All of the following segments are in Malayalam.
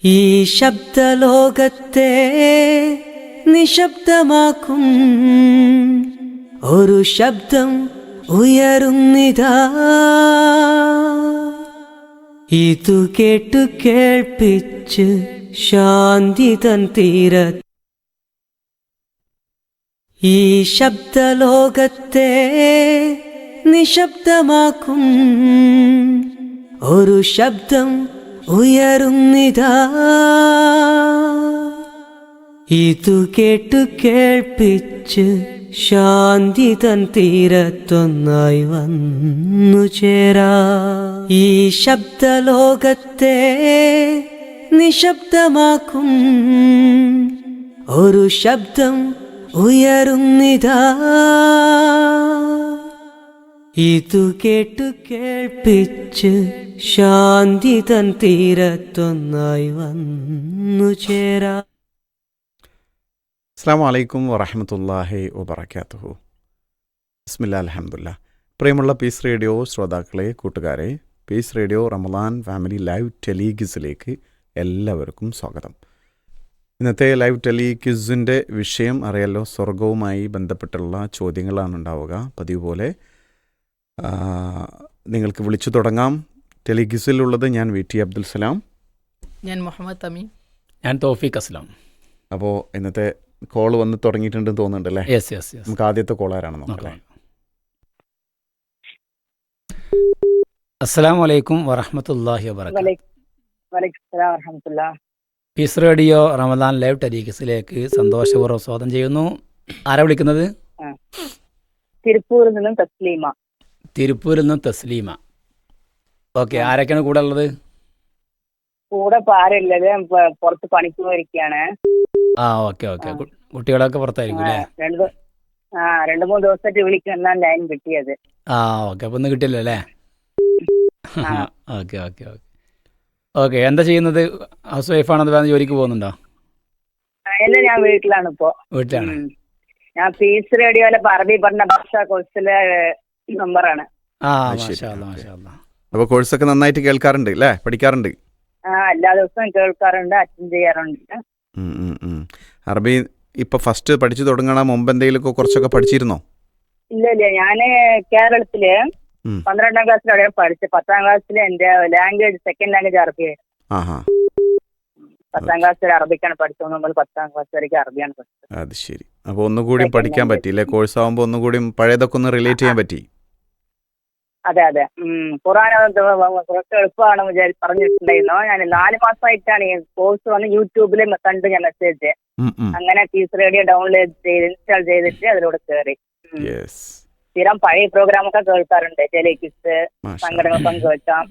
ഈ ശബ്ദലോകത്തെ നിശബ്ദമാക്കും ഒരു ശബ്ദം ഉയരുന്നിതാ. ഇതു കേട്ടു കേൾപ്പിച്ച് ശാന്തി തൻ തീര. ഈ ശബ്ദലോകത്തെ നിശബ്ദമാക്കും ഒരു ശബ്ദം ഉയരുന്നിതാ. ഇതു കേട്ടു കേൾപ്പിച്ച് ശാന്തി തൻ തീരത്തൊന്നായി വന്നു ചേരാ. ഈ ശബ്ദലോകത്തെ നിശബ്ദമാക്കും ഒരു ശബ്ദം ഉയരുന്നിതാ. ഇതു കേട്ടു കേൾപ്പിച്ച് ശാന്തി തൻ തീരത്തൊന്നായി വന്നു ചേരാ. അസ്സലാമു അലൈക്കും വറഹ്മത്തുള്ളാഹി വബറകാതുഹു. ബിസ്മില്ലാഹിൽ അൽഹംദുലില്ലാഹ്. പ്രിയമുള്ള പീസ് റേഡിയോ ശ്രോതാക്കളെ, കൂട്ടുകാരെ, peace radio Ramadan family live ടെലിക്വിസിലേക്ക് എല്ലാവർക്കും സ്വാഗതം. ഇന്നത്തെ ലൈവ് ടെലിക്വിസിൻ്റെ വിഷയം അറിയാലോ, സ്വർഗവുമായി ബന്ധപ്പെട്ടുള്ള ചോദ്യങ്ങളാണ് ഉണ്ടാവുക. പതിവ് പോലെ നിങ്ങൾക്ക് വിളിച്ചു തുടങ്ങാം. ടെലിക്വിസിലുള്ളത് ഞാൻ VT അബ്ദുൽ സലാം, ഞാൻ മുഹമ്മദ് അമീൻ, ഞാൻ തൗഫീഖ് അസ്ലാം. അപ്പോൾ ഇന്നത്തെ കോൾ വന്ന് തുടങ്ങിയിട്ടുണ്ടെന്ന് തോന്നുന്നുണ്ട് അല്ലേ? Yes yes yes. നമുക്ക് ആദ്യത്തെ കോൾ ആരാണെന്ന് നോക്കാം. അസ്സലാമു അലൈക്കും വറഹ്മത്തുള്ളാഹി വബറകാതുഹു. പീസ് റേഡിയോ റമദാൻ ലൈവ് ടെലിക്വിസിലേക്ക് സന്തോഷപൂർവ്വം സ്വാഗതം ചെയ്യുന്നു. ആരാ വിളിക്കുന്നത്? തിരുപ്പൂരിൽ നിന്നും തസ്ലീമ. തിരുപ്പൂരിൽ നിന്നും തസ്ലീമ. ഓക്കെ, ആരൊക്കെയാണ് കൂടെ ഉള്ളത്? കൂടെ പാരല്ലത് പുറത്ത് പണിക്ക് പോയിരിക്കുകയാണ്. Okay okay. കുട്ടികളൊക്കെ പുറത്തായിരിക്കും അല്ലേ? രണ്ടു മൂന്ന് ദിവസമായിട്ട് വിളിക്കുന്ന ലൈൻ കിട്ടിയത്. ഓക്കെ. അപ്പോൾ ഒന്ന് കിട്ടിയല്ലോ അല്ലേ? Okay okay okay okay. എന്താ ചെയ്യുന്നത്? ഹൗസ് വൈഫാണോ? അത് വേറെ ജോലിക്ക് പോകുന്നുണ്ടോ? അല്ല, ഞാൻ വീട്ടിലാണ് ഇപ്പോ. വീട്ടിലാണ്. ഞാൻ പീസ് റേഡിയോയിലെ അറബി പഠന ഭാഷ കോഴ്സിലെ മെമ്പറാണ്. മാഷാ അല്ലാ, മാഷാ അല്ലാ. അപ്പോൾ കോഴ്സൊക്കെ നന്നായിട്ട് കേൾക്കാറുണ്ട് അല്ലേ? പഠിക്കാറുണ്ട്? എല്ലാ ദിവസവും കേൾക്കാറുണ്ട്, അറ്റൻഡ് ചെയ്യാറുണ്ട്. അറബി ഇപ്പൊ ഫസ്റ്റ് പഠിച്ചു തുടങ്ങണ മുമ്പ് എന്തെങ്കിലുമൊക്കെ കുറച്ചൊക്കെ പഠിച്ചിരുന്നോ? ഇല്ല, ഞാന് കേരളത്തില് 12ാം ക്ലാസ്സിലാണ് പഠിച്ചത്. 10ാം ക്ലാസ്സിൽ എന്റെ ലാംഗ്വേജ് സെക്കൻഡ് ലാംഗ്വേജ് അറബിയായിരുന്നു. 10ാം ക്ലാസ്സിൽ അറബിക്കാണ് പഠിച്ചത്. നമ്മൾ 10ാം ക്ലാസ് വരെയും അറബിയാണ് പഠിച്ചത്. അത് ശരി. അപ്പോൾ ഒന്നുകൂടി പഠിക്കാൻ പറ്റിയില്ലേ? കോഴ്സ് ആകുമ്പോൾ ഒന്നുകൂടി പഴയതൊക്കെ ഒന്ന് റിലേറ്റ് ചെയ്യാൻ പറ്റി. അതെ അതെ. ഖുർആൻ കുറച്ച് എളുപ്പമാണ് പറഞ്ഞിട്ടുണ്ടായിരുന്നു. ഞാൻ 4 മാസമായിട്ടാണ് ഈ കോഴ്സ് വന്ന് യൂട്യൂബിൽ കണ്ട് ഞാൻ മെസ്സേജ്. അങ്ങനെ പീസ് റേഡിയോ ഡൗൺലോഡ് ചെയ്ത് ഇൻസ്റ്റാൾ ചെയ്തിട്ട് അതിലൂടെ കയറി. സ്ഥിരം പഴയ പ്രോഗ്രാം ഒക്കെ കേൾക്കാറുണ്ട്. ടെലിക്വിസ്, സംഘടന പങ്കുവെക്കാം,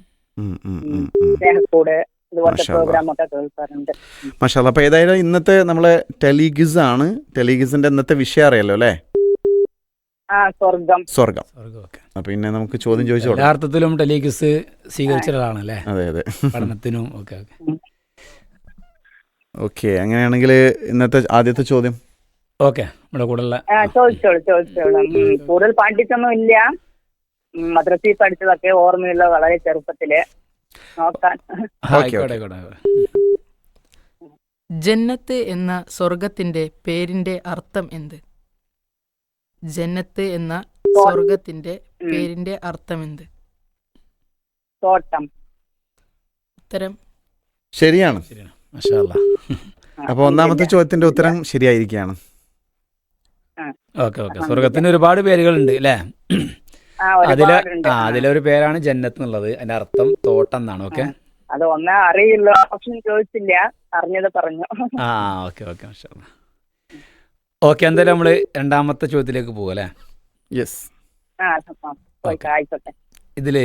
സ്നേഹക്കൂട്, ഇതുപോലത്തെ പ്രോഗ്രാം ഒക്കെ കേൾക്കാറുണ്ട്. മാഷാ അല്ലാ. അപ്പോൾ ഏതായാലും ഇന്നത്തെ നമ്മളെ ടെലിക്വിസ് ആണ്. ടെലിക്വിസിന്റെ ഇന്നത്തെ വിഷയം അറിയാലോ അല്ലേ? സ്വർഗം. അപ്പൊ പിന്നെ നമുക്ക് ചോദ്യം ചോദിച്ചോ. എല്ലാ അർത്ഥത്തിലും ടെലിക്വിസ് സ്വീകരിച്ച ഒരാളാണല്ലേ? അതെ അതെ. പഠനത്തിനും ഒക്കെ. ഓക്കെ, അങ്ങനെയാണെങ്കിൽ ഇന്നത്തെ ആദ്യത്തെ ചോദ്യം. ഓക്കെ, നമ്മുടെ കൂടെ ചോദിച്ചോളൂ. കൂടുതൽ പാണ്ഡിത്യൊന്നും ഇല്ല. മദ്രസയിൽ പഠിച്ചതൊക്കെ ഓർമ്മയുള്ള വളരെ ചെറുപ്പത്തില്. നോക്കാൻ. ജന്നത്ത് എന്ന സ്വർഗത്തിന്റെ പേരിന്റെ അർത്ഥം എന്ത്? ജന്നത്ത് എന്ന സ്വർഗത്തിന്റെ പേരിന്റെ അർത്ഥം എന്ത്? തോട്ടം. ഉത്തരം ശരിയാണ്. മാഷാ അല്ലാ. അപ്പൊ ഒന്നാമത്തെ ചോദ്യത്തിന്റെ ഉത്തരം ശരിയായിരിക്കുകയാണ്. Okay okay. സ്വർഗത്തിന് ഒരുപാട് പേരുകളുണ്ട് അല്ലേ? അതിലൊരു പേരാണ് ജന്നത്ത് എന്നുള്ളത്. അതിന്റെ അർത്ഥം തോട്ടം എന്നാണ്. ഓക്കെ, അത് ഒന്നേ അറിയില്ല, ഓപ്ഷൻ ചോദിച്ചില്ല, അറിഞ്ഞത് പറഞ്ഞു. Okay okay. മാഷാ അല്ലാ. ഓക്കെ, എന്തായാലും നമ്മള് രണ്ടാമത്തെ ചോദ്യത്തിലേക്ക് പോകും അല്ലേ? യെസ്. ഇതില്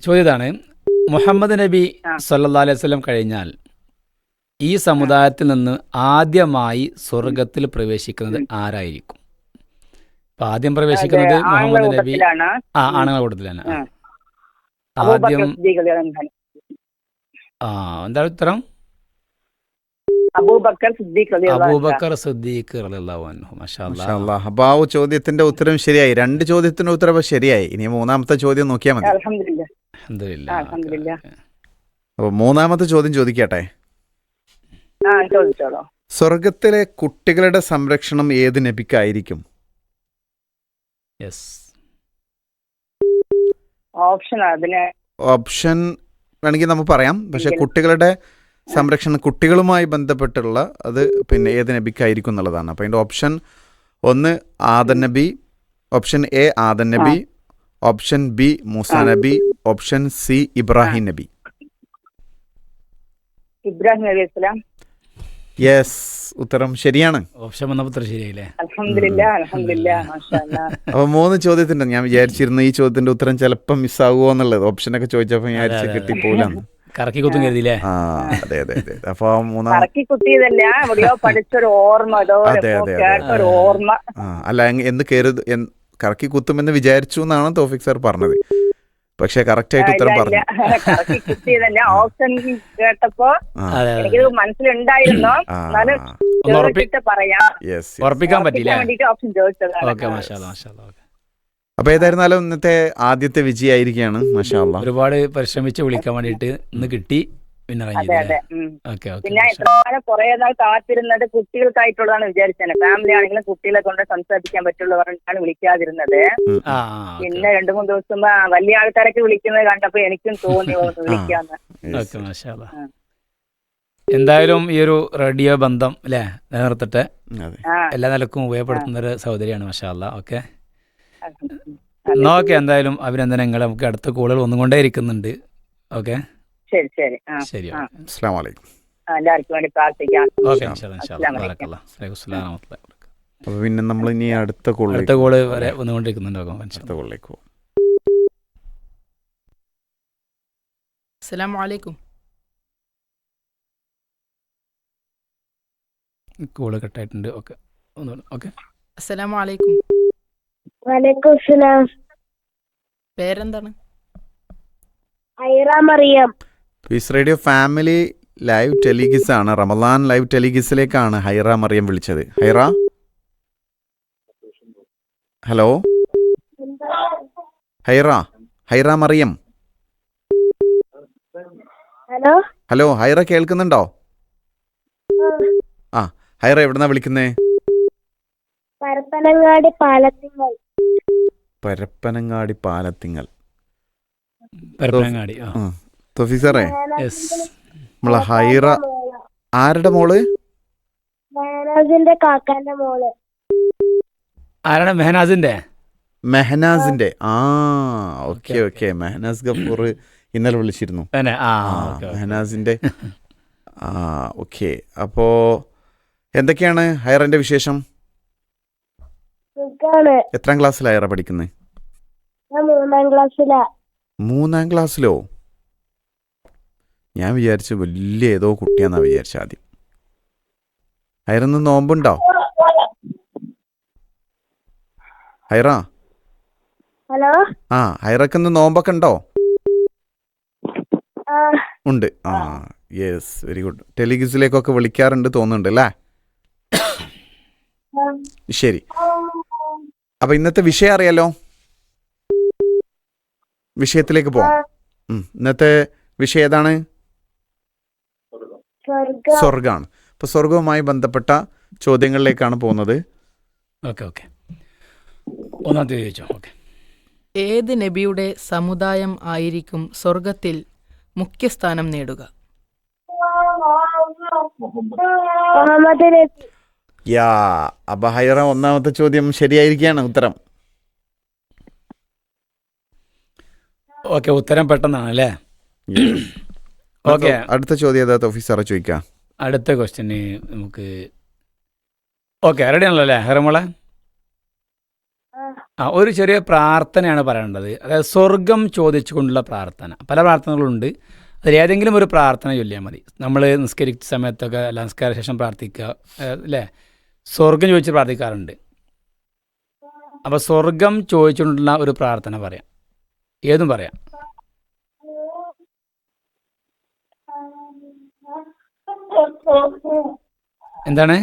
ചോദ്യതാണ്, മുഹമ്മദ് നബി സല്ലല്ലാഹു അലൈഹി വസല്ലം കഴിഞ്ഞാൽ ഈ സമുദായത്തിൽ നിന്ന് ആദ്യമായി സ്വർഗത്തിൽ പ്രവേശിക്കുന്നത് ആരായിരിക്കും? അപ്പൊ ആദ്യം പ്രവേശിക്കുന്നത് മുഹമ്മദ് നബി. ആണുങ്ങളുടെ കൂട്ടത്തിലാണ്. ആദ്യം എന്താണ് ഉത്തരം? അബൂബക്കർ സിദ്ദീഖ് റളിയല്ലാഹു അൻഹു. മാഷാ മാഷാ അല്ലാ. അപ്പോൾ ആ ചോദ്യത്തിന്റെ ഉത്തരം ശരിയായി. 2 ചോദ്യത്തിന്റെ ഉത്തരം ശരിയായി. ഇനി 3ാമത്തെ ചോദ്യം നോക്കിയാൽ മതി. അൽഹംദുലില്ലാഹ്. അപ്പോൾ മൂന്നാമത്തെ ചോദ്യം ചോദിക്കട്ടെ. ആ ചോദിച്ചോളൂ. സ്വർഗത്തിലെ കുട്ടികളുടെ സംരക്ഷണം ഏത് നബിക്കായിരിക്കും? യെസ്. ഓപ്ഷൻ അതിന് ഓപ്ഷൻ വേണമെങ്കിൽ നമുക്ക് പറയാം, പക്ഷെ കുട്ടികളുടെ സംരക്ഷണം കുട്ടികളുമായി ബന്ധപ്പെട്ടുള്ള അത് പിന്നെ ഏത് നബിക്കായിരിക്കും എന്നുള്ളതാണ്. അപ്പോൾ അതിൻ്റെ ഓപ്ഷൻ 1 ആദൻ നബി, ഓപ്ഷൻ എ ആദൻ നബി, ഓപ്ഷൻ ബി മൂസ നബി, ഓപ്ഷൻ സി ഇബ്രാഹിം നബി. ഇബ്രാഹിം നബി ഇസ്ലാം. യെസ്, ഉത്തരം ശരിയാണ്. ഓപ്ഷൻ വന്നപ്പോൾ ശരിയായില്ലേ? അൽഹംദുലില്ലാ അൽഹംദുലില്ലാ മാഷാ അല്ലാ. അപ്പോൾ 3 ചോദ്യത്തിൻ്റെ ഞാൻ വിചാരിച്ചിരുന്നു ഈ ചോദ്യത്തിൻ്റെ ഉത്തരം ചിലപ്പം മിസ്സാകുമോ എന്നുള്ളത്. ഓപ്ഷനൊക്കെ ചോദിച്ചപ്പോൾ വിചാരിച്ച് കിട്ടിപ്പോലാന്ന്. കറക്കി കുത്തും കരുതിയില്ലേ? ആ അതെ അതെ അതെ. അപ്പോൾ കറക്കി കുത്തിയതല്ല, എവിടെയോ പഠിച്ചൊരു ഓർമ്മ, കേട്ടൊരു ഓർമ്മ. അല്ല എന്ന് കറക്കി കുത്തുമെന്ന് വിചാരിച്ചു എന്നാണ് തോഫിക് സാർ പറഞ്ഞത്. പക്ഷെ കറക്റ്റ് ആയിട്ട് ഉത്തരം പറഞ്ഞു. കറക്കി കുത്തിയതല്ല, ഓപ്ഷൻ കേട്ടപ്പോ എനിക്കിത് മനസ്സിലുണ്ടായിരുന്നു. എന്നാലും പറയാം, ഉറപ്പിക്കാൻ പറ്റില്ല. വേണ്ടിട്ട് ഓപ്ഷൻ ചോദിച്ചതാണ്. ഓക്കെ, മാഷാ അല്ലാ, മാഷാ അല്ലാ. ഓക്കെ. അപ്പോൾ ഏതായിരുന്നാലും ഇന്നത്തെ ആദ്യത്തെ വിജയമായിരിക്കുകയാണ്. മാഷാ അല്ലാ. ഒരുപാട് പരിശ്രമിച്ച് വിളിക്കാൻ വേണ്ടിയിട്ട് ഇന്ന് കിട്ടി. പിന്നെ അതെ അതെ. Okay okay. പിന്നെ ഇത്ര കുറെ നാൾ കാത്തിരുന്നത് കുട്ടികൾക്കായിട്ടുള്ളതാണ് വിചാരിച്ചത്. ഫാമിലി ആണെങ്കിലും കുട്ടികളെ കൊണ്ട് സംസാരിക്കാൻ പറ്റുള്ളൂ പറഞ്ഞിട്ടാണ് വിളിക്കാതിരുന്നത്. പിന്നെ 2-3 ദിവസം വലിയ ആൾക്കാരൊക്കെ വിളിക്കുന്നത് കണ്ടപ്പോ എനിക്കും തോന്നി വിളിക്കാന്ന്. ഓക്കെ, മാഷാ അല്ലാ. എന്തായാലും ഈ ഒരു റേഡിയോ ബന്ധം അല്ലേ നിലനിർത്തട്ടെ. എല്ലാ നിലക്കും ഉപയോഗപ്പെടുത്തുന്ന ഒരു സഹോദരിയാണ്. മാഷാ അല്ലാ. Okay, okay. എന്തായാലും അഭിനന്ദനങ്ങൾ. നമുക്ക് അടുത്ത കോളുകൾ വന്നുകൊണ്ടേ ഇരിക്കുന്നുണ്ട്. ഓക്കെ, ശരി ശരി. ശരി. അസ്സലാമു അലൈക്കും. എല്ലാവർക്കും വേണ്ടി പ്രാർത്ഥിക്കാം. ഓക്കെ, ബറക്കല്ലാഹ്. അപ്പോൾ പിന്നെ നമ്മൾ ഇനി അടുത്ത കോള് വരെ വന്നുകൊണ്ടിരിക്കുന്നുണ്ടാകും. അടുത്ത കോളിലേക്ക് പോകും. അസ്സലാമു അലൈക്കും. കോള് കട്ടായിട്ടുണ്ട്. ഓക്കെ, ഒന്നുകൂടെ. ഓക്കെ, അസ്സലാമു അലൈക്കും. വലൈക്കും സലാം. പേരെന്താണ്? Haira Mariyam. Peace radio family live telequiz ആണ്. റമദാൻ ലൈവ് ടെലിഗിസിലേക്കാണ് ഹൈറ മറിയം വിളിച്ചത്. Haira, hello. Haira Mariyam. Hello hello Haira, കേൾക്കുന്നുണ്ടോ? ആ, ഹൈറ എവിടുന്നാ വിളിക്കുന്നേ? പരപ്പനങ്ങാടി പാലത്തിങ്ങൽ. പരപ്പനങ്ങാടി പാലത്തിങ്ങൽ. പരപ്പനങ്ങാടി. തോഫിക് സാറേ, നമ്മളെ ഹൈറ ആരുടെ മോള്? മെഹനാസിന്റെ കാക്കാന്റെ മോള്. ആരാണ്? മെഹനാസിന്റെ. ആ ഓക്കെ ഓക്കെ. മെഹനാസ് ഗഫൂർ ഇന്നലെ വിളിച്ചിരുന്നു. മെഹനാസിന്റെ. ആ ഓക്കെ. അപ്പോ എന്തൊക്കെയാണ് ഹൈറന്റെ വിശേഷം? എത്രാം ക്ലാസ്സിലാ ഹൈറ പഠിക്കുന്നത്? 3ാം ക്ലാസ്സിലാ. 3ാം ക്ലാസ്സിലോ? ഞാൻ വിചാരിച്ചു വലിയ ഏതോ കുട്ടിയാന്നാ വിചാരിച്ച ആദ്യം. ഹൈറന്ന് നോമ്പുണ്ടോ? ഹൈറ. ഹലോ. ആ, ഹൈറക്കിന്ന് നോമ്പൊക്കെ ഉണ്ടോ? ഉണ്ട്. ആ യെസ്, വെരി ഗുഡ്. ടെലിഗിസിലേക്കൊക്കെ വിളിക്കാറുണ്ട് തോന്നുന്നുണ്ട് അല്ലേ? ശരി. അപ്പൊ ഇന്നത്തെ വിഷയം അറിയാലോ? വിഷയത്തിലേക്ക് പോവാം. ഇന്നത്തെ വിഷയം ഏതാണ്? സ്വർഗമാണ്. അപ്പോൾ സ്വർഗവുമായി ബന്ധപ്പെട്ട ചോദ്യങ്ങളിലേക്കാണ് പോകുന്നത്. Okay okay. ഒന്നാമത്തെ ചോദിച്ചോ. ഓക്കെ. ഏത് നബിയുടെ സമുദായം ആയിരിക്കും സ്വർഗത്തിൽ മുഖ്യസ്ഥാനം നേടുക? മുഹമ്മദ് നബി. യാ, അപ്പൊ ഹൈറ ഒന്നാമത്തെ ചോദ്യം ശരിയായിരിക്കുകയാണ് ഉത്തരം. ഓക്കെ, ഉത്തരം പെട്ടെന്നാണ് അല്ലേ? ഓക്കെ, അടുത്ത ചോദ്യം ഏതാ തോഫിക് സാറേ ചോദിക്കാം? അടുത്ത ക്വസ്റ്റ്യന് നമുക്ക്. ഓക്കെ, റെഡി ആണല്ലോ അല്ലേ ഹൈറമോളെ? ഒരു ചെറിയ പ്രാർത്ഥനയാണ് പറയേണ്ടത്. അതായത് സ്വർഗം ചോദിച്ചുകൊണ്ടുള്ള പ്രാർത്ഥന. പല പ്രാർത്ഥനകളുണ്ട്. അതിലേതെങ്കിലും ഒരു പ്രാർത്ഥന ചൊല്ലിയാൽ മതി. നമ്മൾ നിസ്കരിച്ച സമയത്തൊക്കെ നമസ്കാര ശേഷം പ്രാർത്ഥിക്കുക അല്ലേ? സ്വർഗം ചോദിച്ച് പ്രാർത്ഥിക്കാറുണ്ട്. അപ്പോൾ സ്വർഗം ചോദിച്ചുകൊണ്ടുള്ള ഒരു പ്രാർത്ഥന പറയാം. ഏതും പറയാം. എന്താണ്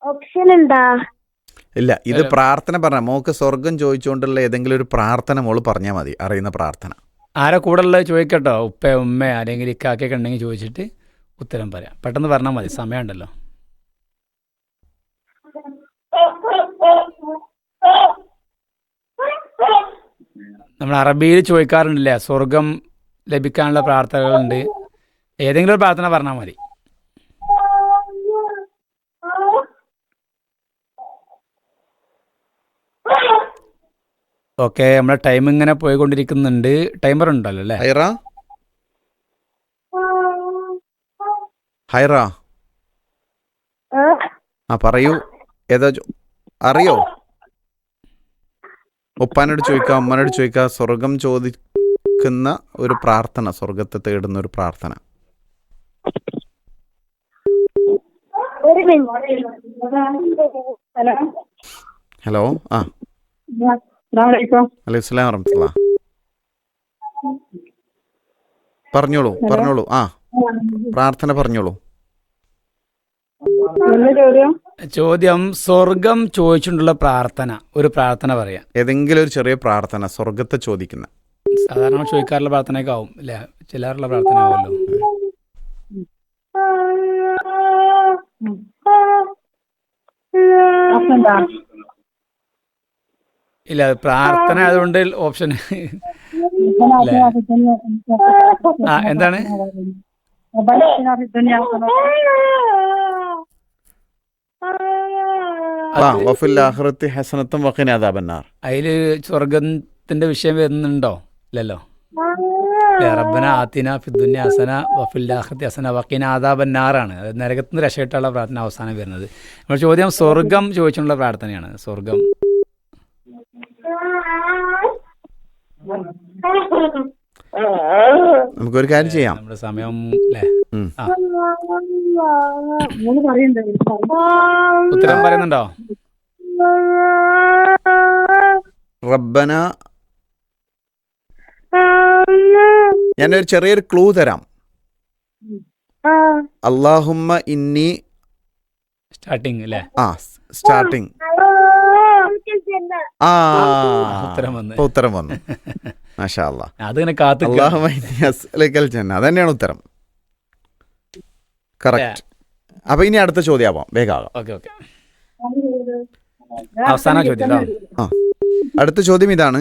ഓപ്ഷൻ എന്താ? ഇല്ല, ഇത് പ്രാർത്ഥന പറഞ്ഞ മോക്ക് സ്വർഗം ചോദിച്ചുകൊണ്ടുള്ള ഏതെങ്കിലും ഒരു പ്രാർത്ഥന മോള് പറഞ്ഞാൽ മതി, അറിയുന്ന പ്രാർത്ഥന. ആരെ കൂടെ ഉള്ളത് ചോദിക്കട്ടോ, ഉപ്പ ഉമ്മ അല്ലെങ്കിൽ ഇക്കാക്കൊക്കെ ഉണ്ടെങ്കിൽ ചോദിച്ചിട്ട് ഉത്തരം പറയാം. പെട്ടെന്ന് പറഞ്ഞാൽ മതി, സമയമുണ്ടല്ലോ. നമ്മൾ അറബിയിൽ ചോദിക്കാറുണ്ടല്ലേ, സ്വർഗം ലഭിക്കാനുള്ള പ്രാർത്ഥനകളുണ്ട്. ഏതെങ്കിലും ഒരു പ്രാർത്ഥന പറഞ്ഞാൽ മതി. ഓക്കെ, നമ്മളെ ടൈം ഇങ്ങനെ പോയിക്കൊണ്ടിരിക്കുന്നുണ്ട്. ടൈമർ ഉണ്ടല്ലോ അല്ലേ? ഹൈറ, ഹൈറ, ആ പറയൂ. ഏതാ അറിയോ? ഉപ്പാനോട് ചോദിക്കാം, ഉമ്മനോട് ചോദിക്കാം. സ്വർഗം ചോദിക്കുന്ന ഒരു പ്രാർത്ഥന, സ്വർഗത്തെ തേടുന്ന ഒരു പ്രാർത്ഥന. ഒരു മിനിറ്റ്. ഹലോ. ആ അലൈഹി സ്വലാം വറഹ്മത്തുള്ളാ. പറഞ്ഞോളൂ, പറഞ്ഞോളൂ. ആ പ്രാർത്ഥന പറഞ്ഞോളൂ. ചോദ്യം സ്വർഗം ചോദിച്ചുകൊണ്ടുള്ള പ്രാർത്ഥന, ഒരു പ്രാർത്ഥന പറയാം. ഏതെങ്കിലും ഒരു ചെറിയ പ്രാർത്ഥന, സ്വർഗത്തെ ചോദിക്കുന്ന. സാധാരണ ചോദിക്കാറുള്ള പ്രാർത്ഥനയൊക്കെ ആവും അല്ലേ, ചിലറുള്ള പ്രാർത്ഥന ആവുമല്ലോ. ഇല്ല, പ്രാർത്ഥന ആയതുകൊണ്ട് ഓപ്ഷൻ ആ എന്താണ്? അതില് സ്വർഗത്തിന്റെ വിഷയം വരുന്നുണ്ടോ? ഇല്ലല്ലോ. റബ്ബന ആതിന ഫിദ്ദുനിയ ഹസന വഫിൽ ആഖിറതി ഹസന വഖിന അദാബന്നാറാണ്. അത് നരകത്തിന് രക്ഷപ്പെട്ടുള്ള പ്രാർത്ഥന അവസാനം വരുന്നത്. നമ്മൾ ചോദ്യം സ്വർഗം ചോദിച്ചുള്ള പ്രാർത്ഥനയാണ്. സ്വർഗം നമുക്കൊരു കാര്യം ചെയ്യാം. നമ്മുടെ സമയം അല്ലേ? ഉത്തരം പറയുന്നുണ്ടോ? റബ്ബന, ഞാനൊരു ചെറിയൊരു ക്ലൂ തരാം. അല്ലാഹുമ്മ ഇന്നി, സ്റ്റാർട്ടിങ് അല്ലേ? സ്റ്റാർട്ടിങ്. ഉത്തരം വന്നു. മാഷാ അല്ലാഹ്. അതിങ്ങനെ കാത്തു. അല്ലാഹുമ്മ ഇന്നി അസ്അലുക്കൽ ജന്ന, അതന്നെയാണ് ഉത്തരം. കറക്റ്റ്. അപ്പൊ ഇനി അടുത്ത ചോദ്യം ആവാം, വേഗം. ഓക്കെ ഓക്കെ, അവസാന ചോദ്യം. അടുത്ത ചോദ്യം ഇതാണ്.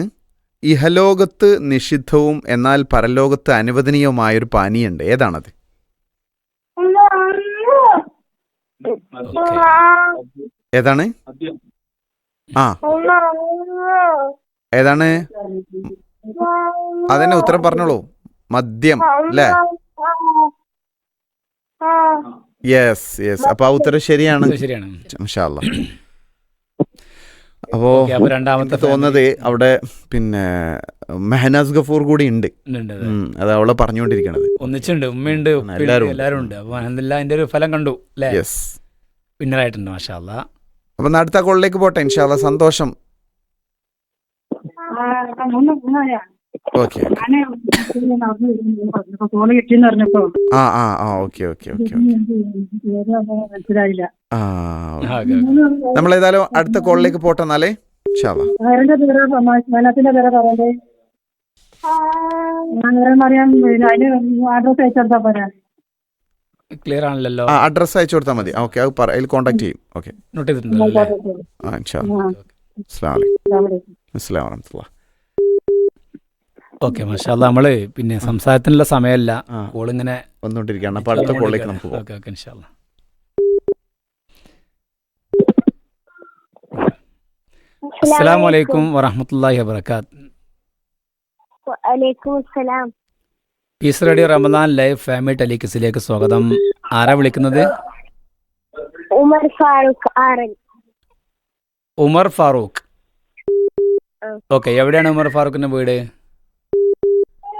ഇഹലോകത്ത് നിഷിദ്ധവും എന്നാൽ പരലോകത്ത് അനുവദനീയവുമായൊരു പാനീയുണ്ട്, ഏതാണത്? ഏതാണ്? ഏതാണ്? അതന്നെ ഉത്തരം പറഞ്ഞോളൂ. മദ്യം അല്ലേ? Yes yes. അപ്പൊ ആ ഉത്തരം ശരിയാണ്. മാഷാ അല്ലാഹ്. അപ്പോ രണ്ടാമത്തെ തോന്നുന്നത് അവിടെ പിന്നെ മെഹനാസ് ഗഫൂർ കൂടി ഉണ്ട്. അത് അവളെ പറഞ്ഞുകൊണ്ടിരിക്കണത്. ഒന്നിച്ചുണ്ട്, ഉമ്മയുണ്ട്, എല്ലാവരും ഉണ്ട്. അപ്പൊ അതിന്റെ ഒരു ഫലം കണ്ടു അല്ലേ? യെസ്, വിന്നറായിട്ടുണ്ട്. മാഷാ അല്ലാഹ്. അപ്പൊ അടുത്ത കോളിലേക്ക് പോട്ടെ ഇൻഷാ അല്ലാഹ്. സന്തോഷം. ഓക്കെ. നമ്മളേതായാലും അടുത്ത കോളിലേക്ക് പോട്ടെ എന്നാലേ. ക്ലിയർ ആണല്ലോ. അഡ്രസ് അയച്ചു കൊടുത്താൽ മതി. ഓക്കെ, അതിൽ കോൺടാക്ട് ചെയ്യും. ഓക്കെ, നോട്ട് ചെയ്തിട്ടുണ്ടല്ലോ. അസ്സലാമു അലൈക്കും. ഓക്കെ, മാഷാ അല്ലാഹ്. നമ്മള് പിന്നെ സംസാരത്തിനുള്ള സമയമല്ല, കോളിങ്ങനെ വന്നുകൊണ്ടിരിക്കുകയാണ്. അപ്പൊ അടുത്ത കോളിലേക്ക് നമുക്ക് പോകാം. ഓക്കെ ഓക്കെ, ഇൻഷാ അല്ലാഹ്. അസ്സലാമു അലൈക്കും വറഹ്മത്തുള്ളാഹി വബറകാത്ത്. വഅലൈക്കും അസ്സലാം. Peace radio Ramadan live family ടെലികിസിലേക്ക് സ്വാഗതം. ആരാ വിളിക്കുന്നത്? ഉമർ ഫാറൂഖ് ആറൻ. ഉമർ ഫാറൂഖ്. ഓക്കെ, എവിടെയാണ് ഉമർ ഫാറൂഖിന്റെ വീട്?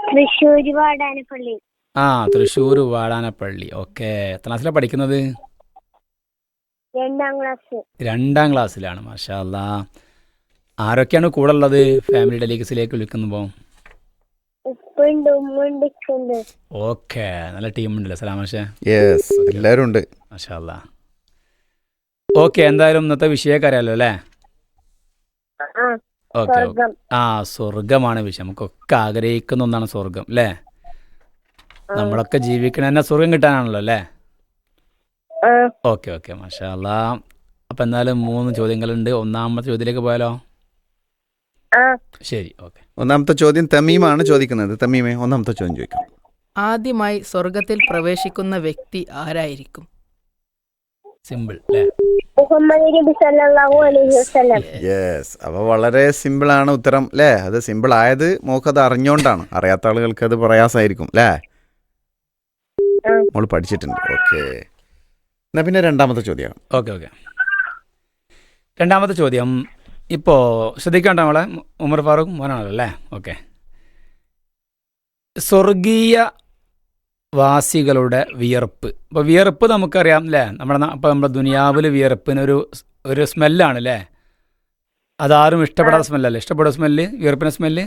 തൃശ്ശൂർ വാടാനപ്പള്ളി. തൃശ്ശൂർ വാടാനപ്പള്ളി. ഓക്കെ, എത്ര ക്ലാസ്സിലാണ് പഠിക്കുന്നത്? 2ാം ക്ലാസ്. 2ാം ക്ലാസ്സിലാണ്. മാഷാ അല്ലാഹ്. ആരൊക്കെയാണ് കൂടെ ഉള്ളത് ഫാമിലി ടെലികിസിലേക്ക് വിളിക്കുമ്പോൾ? ഉപ്പുണ്ട്, ഉമ്മുണ്ട്, ഇക്കുണ്ട്. ഓക്കെ, നല്ല ടീമുണ്ടല്ലോ. സലാമാഷേ. യെസ്, എല്ലാവരും ഉണ്ട്. മാഷാ അല്ലാഹ്. ഓക്കെ, എന്തായാലും ഇന്നത്തെ വിഷയമൊക്കെ അറിയാലോ അല്ലേ? ഓക്കെ. സ്വർഗം. ആ, സ്വർഗമാണ് വിഷയം. നമുക്കൊക്കെ ആഗ്രഹിക്കുന്ന ഒന്നാണ് സ്വർഗം അല്ലേ? നമ്മളൊക്കെ ജീവിക്കണ തന്നെ സ്വർഗം കിട്ടാനാണല്ലോ അല്ലേ? ആ, ഓക്കെ ഓക്കെ, മാഷാ അല്ലാ. അപ്പം എന്നാലും 3 ചോദ്യങ്ങളുണ്ട്. ഒന്നാമത്തെ ചോദ്യത്തിലേക്ക് പോയാലോ? ആ. ശരി, ഓക്കെ. ഒന്നാമത്തെ ചോദ്യം തമീമാണ് ചോദിക്കുന്നത്. തമീമേ, ഒന്നാമത്തെ ചോദ്യം ചോദിക്കാം. ആദ്യമായി സ്വർഗത്തിൽ പ്രവേശിക്കുന്ന വ്യക്തി ആരായിരിക്കും? സിമ്പിൾ അല്ലേ? മുഹമ്മദ് നബി സല്ലല്ലാഹു അലൈഹി വസല്ലം. യെസ്, അപ്പോൾ വളരെ സിമ്പിളാണ് ഉത്തരം അല്ലേ? അത് സിമ്പിൾ ആയത് മോക്കത് അറിഞ്ഞോണ്ടാണ്. അറിയാത്ത ആളുകൾക്ക് അത് പ്രയാസമായിരിക്കും അല്ലേ? മോള് പഠിച്ചിട്ടുണ്ട്. ഓക്കെ, എന്നാ പിന്നെ രണ്ടാമത്തെ ചോദ്യം. Okay okay. രണ്ടാമത്തെ ചോദ്യം ഇപ്പോൾ ശ്രദ്ധിക്കേണ്ട നമ്മളെ ഉമർ ഫാറൂഖ് മോനാണല്ലോ അല്ലേ? ഓക്കെ. സ്വർഗീയ വാസികളുടെ വിയർപ്പ്. ഇപ്പോൾ വിയർപ്പ് നമുക്കറിയാം അല്ലേ? ഇപ്പോൾ നമ്മുടെ ദുനിയാവിൽ വിയർപ്പിനൊരു സ്മെല്ലാണ് അല്ലേ? അതാരും ഇഷ്ടപ്പെടാത്ത സ്മെല്ലല്ലേ? ഇഷ്ടപ്പെടുന്ന സ്മെല്ല്, വിയർപ്പിൻ്റെ സ്മെല്ല്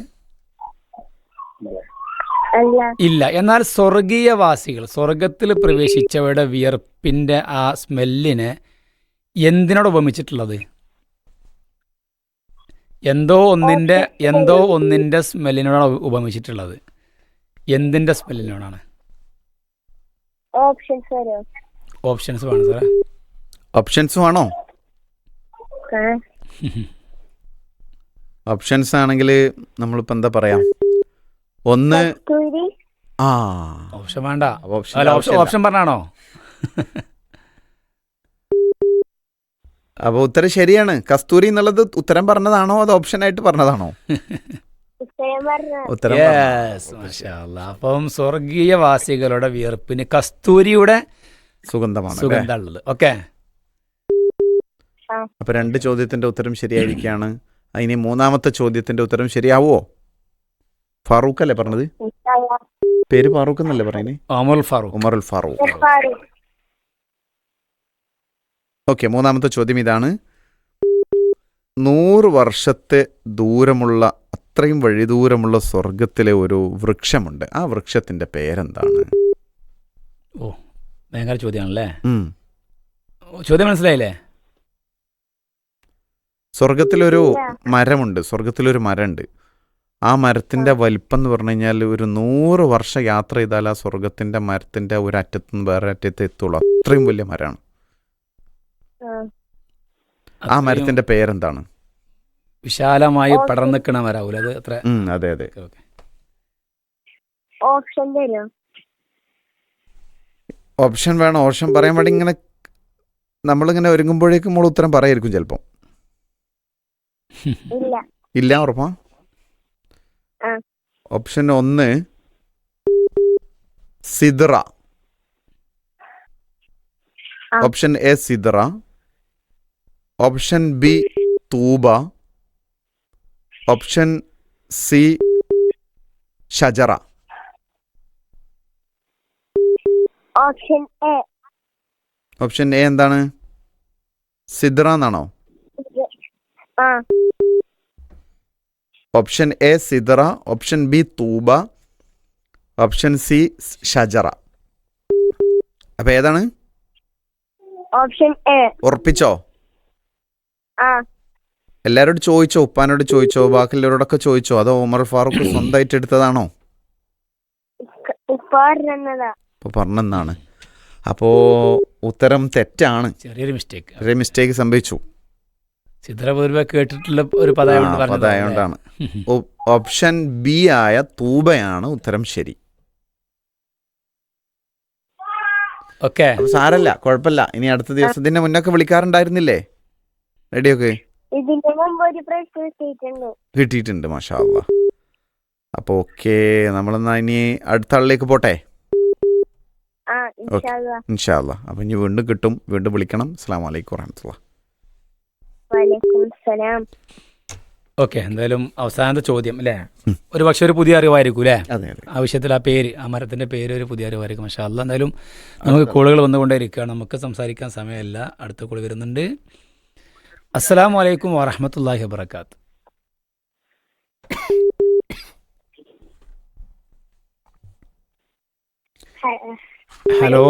അല്ല. ഇല്ല. എന്നാൽ സ്വർഗീയവാസികൾ, സ്വർഗത്തിൽ പ്രവേശിച്ചവരുടെ വിയർപ്പിൻ്റെ ആ സ്മെല്ലിനെ എന്തിനോട് ഉപമിച്ചിട്ടുള്ളത്? എന്തോ ഒന്നിൻ്റെ സ്മെല്ലിനോടാണ് ഉപമിച്ചിട്ടുള്ളത്. എന്തിൻ്റെ സ്മെല്ലിനോടാണ്? ഓപ്ഷൻസ് വരോ? ഓപ്ഷൻസ് വേണം സാറേ. ഓപ്ഷൻസും ആണോ? ഓപ്ഷൻസ് ആണെങ്കിൽ നമ്മളിപ്പോൾ എന്താ പറയാ? ഒന്ന് കസ്തൂരി. ആ ഓപ്ഷൻ വേണ്ട. ഓപ്ഷൻ അല്ല, ഓപ്ഷൻ പറഞ്ഞാണോ? അപ്പോൾ ഉത്തരം ശരിയാണ്. കസ്തൂരി എന്നുള്ളത് ഉത്തരം പറഞ്ഞതാണോ അതോ ഓപ്ഷനായിട്ട് പറഞ്ഞതാണോ? ഉത്തരം പറഞ്ഞ. ഉത്തരം യെസ്, മാഷാ അല്ലാ. അപ്പം സ്വർഗീയവാസികളുടെ വിയർപ്പിന് കസ്തൂരിയുടെ സുഗന്ധമാണ് അല്ലേ? സുഗന്ധമുള്ളത്. ഓക്കെ. അപ്പോൾ 2 ചോദ്യത്തിന്റെ ഉത്തരം ശരിയായിരിക്കുകയാണ്. ഇനി മൂന്നാമത്തെ ചോദ്യത്തിന്റെ ഉത്തരം ശരിയാവോ? ഫാറൂഖ് അല്ലേ പറഞ്ഞത്? പേര് ഫാറൂഖ് എന്നല്ലേ പറയുന്നത്? ഉമറുൽ ഫാറൂഖ്. ഉമറുൽ ഫാറൂഖ്. ഓക്കെ, മൂന്നാമത്തെ ചോദ്യം ഇതാണ്. 100 വർഷത്തെ ദൂരമുള്ള, അത്രയും വഴി ദൂരമുള്ള സ്വർഗത്തിലെ ഒരു വൃക്ഷമുണ്ട്. ആ വൃക്ഷത്തിന്റെ പേരെന്താണ്? ഓ, ഭയങ്കര ചോദ്യമാണല്ലേ? ഉം. ചോദ്യം മനസ്സിലായില്ലേ? സ്വർഗത്തിലൊരു മരമുണ്ട്. സ്വർഗത്തിലൊരു മരമുണ്ട്. ആ മരത്തിന്റെ വലിപ്പം എന്ന് പറഞ്ഞു കഴിഞ്ഞാൽ ഒരു 100 വർഷം യാത്ര ചെയ്താൽ ആ സ്വർഗത്തിന്റെ മരത്തിന്റെ ഒരു അറ്റത്ത് നിന്ന് വേറെ അറ്റത്ത് എത്തുള്ളൂ. അത്രയും വലിയ മരമാണ്. ആ മരത്തിന്റെ പേരെന്താണ്? വിശാലമായി പടർന്നു നിൽക്കണ മരാവൂല അത്? അത്ര. അതെ അതെ. ഓപ്ഷൻ തരോ? ഓപ്ഷൻ വേണം. ഓപ്ഷൻ പറയാൻ വേണ്ടി ഇങ്ങനെ നമ്മളിങ്ങനെ ഒരുങ്ങുമ്പോഴേക്കും നമ്മൾ ഉത്തരം പറയായിരിക്കും ചിലപ്പോൾ. ഇല്ല. ഇല്ല, ഉറപ്പാ? ഓപ്ഷൻ 1 സിദ്റ. ഓപ്ഷൻ എ സിദ്റ. ഓപ്ഷൻ ബി തൂബ. ഓപ്ഷൻ സി ഷജറ. Option A. ഓപ്ഷൻ എ എന്താണ്? സിദ്റ എന്നാണോ? ആ. ഓപ്ഷൻ എ സിദ്റ, ഓപ്ഷൻ ബി തൂബ, ഓപ്ഷൻ സി ഷജറ. അപ്പൊ ഏതാണ്? Option A. ഉറപ്പിച്ചോ? ആ. എല്ലാരോടും ചോദിച്ചോ? ഉപ്പാനോട് ചോദിച്ചോ? ബാക്കിയുള്ളവരോടൊക്കെ ചോദിച്ചോ? അതോ ഉമർ ഫാറൂഖ് സ്വന്തമായിട്ട് എടുത്തതാണോ? ഇപ്പൊ പറഞ്ഞതാ. ഇപ്പൊ പറഞ്ഞെന്നാണ്. അപ്പോ ഉത്തരം തെറ്റാണ്. ചെറിയൊരു മിസ്റ്റേക്ക്. ചെറിയ മിസ്റ്റേക്ക് സംഭവിച്ചു. ചിത്രപൂർവ്വ കേട്ടിട്ടുള്ള ഒരു പദായതുകൊണ്ടാണ്. ഓപ്ഷൻ ബി ആയ തൂബയാണ് ഉത്തരം ശരി. ഓക്കെ, സാരല്ല, കുഴപ്പമില്ല. ഇനി അടുത്ത ദിവസത്തിന്റെ മുന്നൊക്കെ വിളിക്കാറുണ്ടായിരുന്നില്ലേ? റെഡിയൊക്കെ ഇതിന്റെ മുമ്പ് ഒരു പ്രശ്നം കിട്ടിയിട്ടുണ്ട്. മാഷാ അല്ലാ. അപ്പോൾ ഓക്കെ, നമ്മളെന്നാ ഇനി അടുത്ത ആളിലേക്ക് പോട്ടെ. ഇൻഷാ അല്ലാ. അപ്പം ഇനി വീണ്ടും കിട്ടും, വീണ്ടും വിളിക്കണം. അസ്സലാമു അലൈക്കും വറഹ്മത്തുള്ളാഹി. ഓക്കെ. എന്തായാലും അവസാനത്തെ ചോദ്യം അല്ലേ? ഒരു പക്ഷെ ഒരു പുതിയ അറിവായിരിക്കും അല്ലേ? അതെ അതെ. ആവശ്യത്തിൽ ആ പേര്, ആ മരത്തിന്റെ പേര് ഒരു പുതിയ അറിവായിരിക്കും. മാഷാ അല്ലാ. എന്തായാലും നമുക്ക് കോളുകൾ വന്നുകൊണ്ടേയിരിക്കുകയാണ്. നമുക്ക് സംസാരിക്കാൻ സമയമില്ല. അടുത്ത കോൾ വരുന്നുണ്ട്. അസ്സലാമു അലൈക്കും വറഹ്മത്തുള്ളാഹി വബറകാത്ത്. ഹലോ.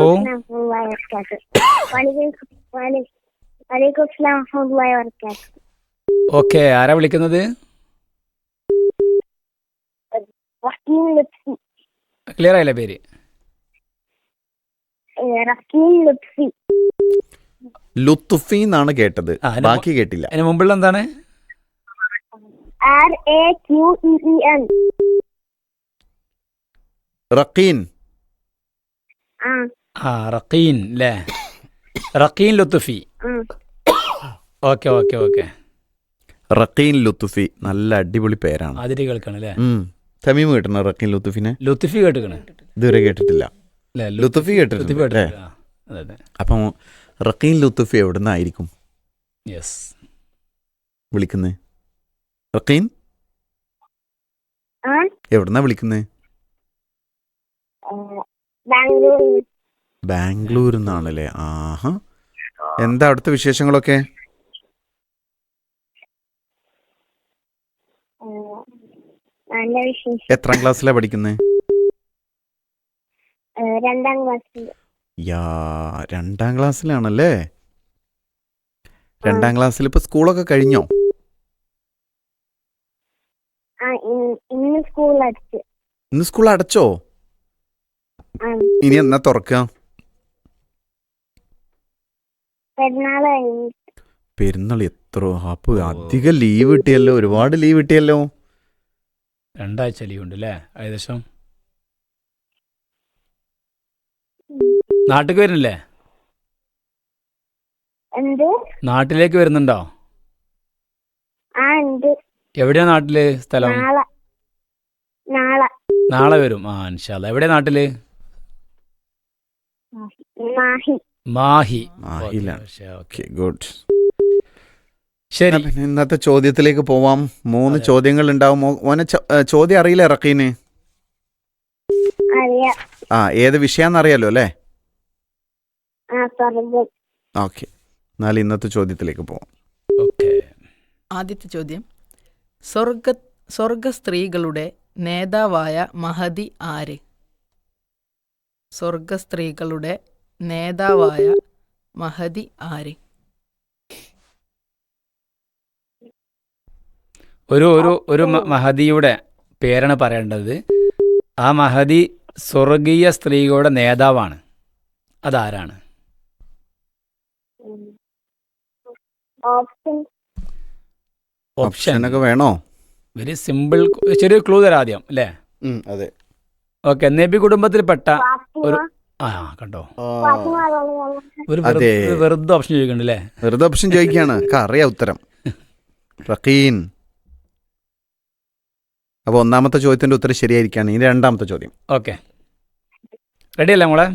ഓക്കെ, ആരാ വിളിക്കുന്നത്? റക്കീം ലുപ്സി. ക്ലിയർ ആയില്ലേ പേര്? റക്കീം ലുപ്സി. ലുത്തുഫി എന്നാണ് കേട്ടത്, ആ, ബാക്കി കേട്ടില്ല. അതിന് മുമ്പുള്ള എന്താണ്? RAQEEN. റഖീൻ. ആ ആ, റഖീൻ അല്ലേ? Raqeen Luthufi. Okay okay okay. Raqeen Luthufi, നല്ല അടിപൊളി പേരാണ്. ആദ്യമായിട്ട് കേൾക്കണം അല്ലേ? തമീം കേട്ടണോ റഖീൻ ലുത്തുഫിനെ? ലുത്തുഫി കേട്ടിക്കണേ ഇതുവരെ കേട്ടിട്ടില്ല. അല്ലേ? ലുത്തുഫി കേട്ടിട്ടുണ്ട് ലുത്തുഫി അല്ലേ? കേട്ടിട്ടുണ്ട്. ആ, അതെ അതെ. അപ്പം റഖീൻ ലുത്തുഫി എവിടെ നിന്നായിരിക്കും യെസ്. വിളിക്കുന്നത്? റഖീൻ ആ എവിടുന്നാ വിളിക്കുന്നത്? ബാംഗ്ലൂരിൽ. ബാംഗ്ലൂരിൽ നിന്നാണല്ലേ? ആഹാ. എന്താ അവിടുത്തെ വിശേഷങ്ങളൊക്കെ? നല്ല വിശേഷം. എത്രാം ക്ലാസ്സിലാണ് പഠിക്കുന്നത്? 2ാം ക്ലാസ്സിൽ. യാ, 2ാം ക്ലാസ്സിലാണല്ലേ? 2ാം ക്ലാസ്സിൽ ഇപ്പൊ സ്കൂളൊക്കെ കഴിഞ്ഞോ? ആ ഇന്ന് സ്കൂൾ അടച്ച്. ഇന്ന് സ്കൂൾ അടച്ചോ? ആ ഇനി എന്നാ തുറക്കുക? പെരുന്നാൾ കഴിഞ്ഞു. പെരുന്നാൾ എത്ര അപ്പൊ അധികം ലീവ് കിട്ടിയല്ലോ, ഒരുപാട് ലീവ് കിട്ടിയല്ലോ. 2 ആഴ്ച ലീവ് ഉണ്ട് അല്ലേ ഏകദേശം? നാട്ടിലേക്ക് വരുന്നില്ലേ? എന്ത്? നാട്ടിലേക്ക് വരുന്നുണ്ടോ? ആ ഉണ്ട്. എവിടെയാ നാട്ടില് സ്ഥലം? നാളെ. നാളെ നാളെ വരും. ആ ഇൻഷാ അല്ലാ. എവിടെയാ നാട്ടില്? മാഹി. മാഹി. മാഹിയിലാണ്. ഓക്കെ. Okay, good. ശരി. പിന്നെ ഇന്നത്തെ ചോദ്യത്തിലേക്ക് പോവാം. 3 അതെ. ചോദ്യങ്ങൾ ഉണ്ടാവും. മോനെ ചോദ്യം അറിയില്ലേ റഖീന്? അറിയാം. ആ, ഏത് വിഷയാന്ന് അറിയാലോ അല്ലേ? ആ സ്വർഗം. ഓക്കെ, എന്നാൽ ഇന്നത്തെ ചോദ്യത്തിലേക്ക് പോവാം. ഓക്കെ. ആദ്യത്തെ ചോദ്യം: സ്വർഗ സ്ത്രീകളുടെ നേതാവായ മഹദി ആര്? സ്വർഗ സ്ത്രീകളുടെ നേതാവായ മഹദി ആര്? ഒരു മഹദിയുടെ പേരാണ് പറയേണ്ടത്. ആ മഹദി സ്വർഗീയ സ്ത്രീകളുടെ നേതാവാണ്. അതാരാണ്? ഓപ്ഷൻ. ഓപ്ഷൻ ഓപ്ഷനൊക്കെ വേണോ? Very simple. ചെറിയൊരു ക്ലൂ തരാം ആദ്യം അല്ലേ? അതെ. ഓക്കെ. നബി കുടുംബത്തിൽപ്പെട്ട ഒരു ഫാത്തിമ. ആ കണ്ടോ, ഫാത്തിമ റളിയല്ലാഹു അൻഹ. ഒരു അതെ. വെറുതെ ഓപ്ഷൻ ചോദിക്കുന്നുണ്ട് അല്ലേ? വെറുതെ ഓപ്ഷൻ ചോദിക്കുകയാണ്, അറിയാം ഉത്തരം. റഖീൻ. അപ്പോൾ ഒന്നാമത്തെ ചോദ്യത്തിന്റെ ഉത്തരം ശരിയായിരിക്കുകയാണ്. ഇനി 2ാമത്തെ ചോദ്യം. ഓക്കെ, റെഡി അല്ലേ മോളെ?